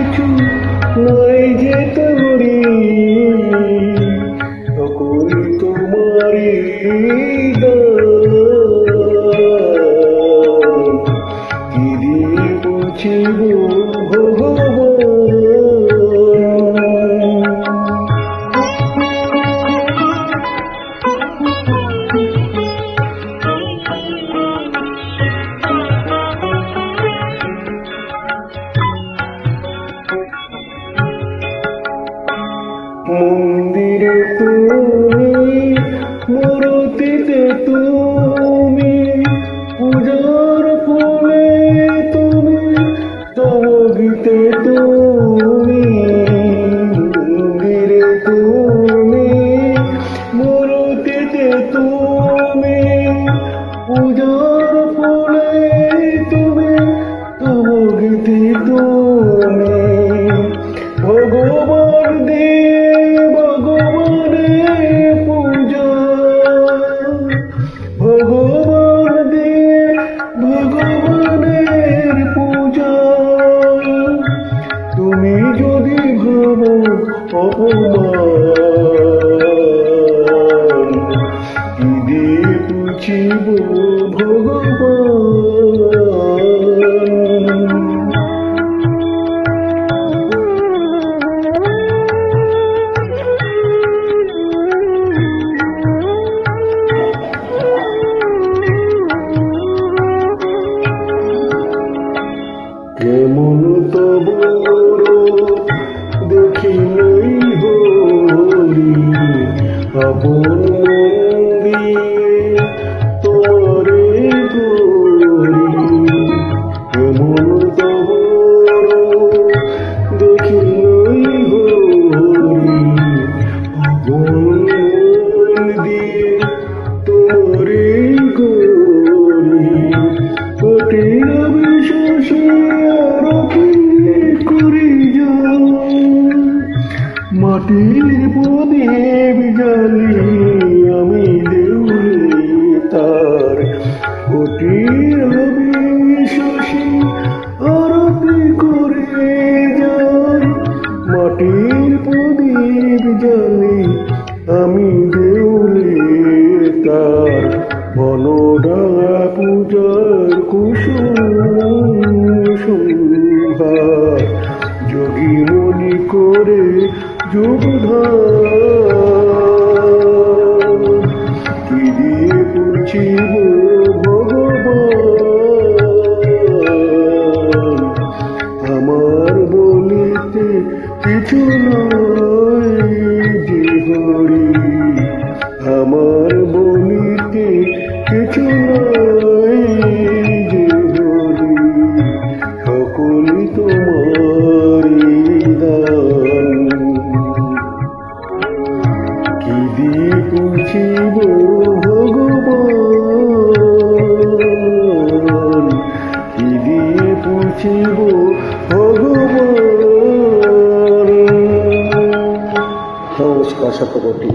কিছু নাই যে তোরি, সকল তোমারি দান। কি দিয়ে বুঝিব মন্দিরে তুমি, মূর্তিতে তুমি, পূজার ফুলে তুমি, সঙ্গীতে তুমি। মন্দিরে তুমি, মূর্তিতে তুমি, পূজার ফুলে তুমি, সঙ্গীতে তুমি। ভগবান দিয়ে ভগবানের পূজা, ভগবান দিয়ে ভগবানের পূজা। তুমি যদি ভাবো অপমান, কি দিয়ে বুঝিব ভগবান। কেমন তব দেখি নাই হরি, আপন মন দিয়ে তোমারে গরি। কেমন তব দেখি নাই হরি, আপন মন দিয়ে তোমারে গরি। কঠিন বিশ্বাসে মাটির প্রদীপ জ্বালি আমি দেউলে তার। কঠিন বিশ্বাসে আরতি করে যাই, মাটির প্রদীপ জ্বালি আমি দেউলে তার। বনডাঙ্গা পূজার কুসুম সুহার, যোগী মনি করে যুগধার। কি দিয়ে বুঝিব ভগবান, আমার বলিতে কিছু নয় যে হরি। আমার বলিতে কিছু নয় যে হরি, সকল তোমারি দান। কি দিয়ে বুঝিব ভগবান, কি দিয়ে বুঝিব ভগবান। নমস্কার সকলকে।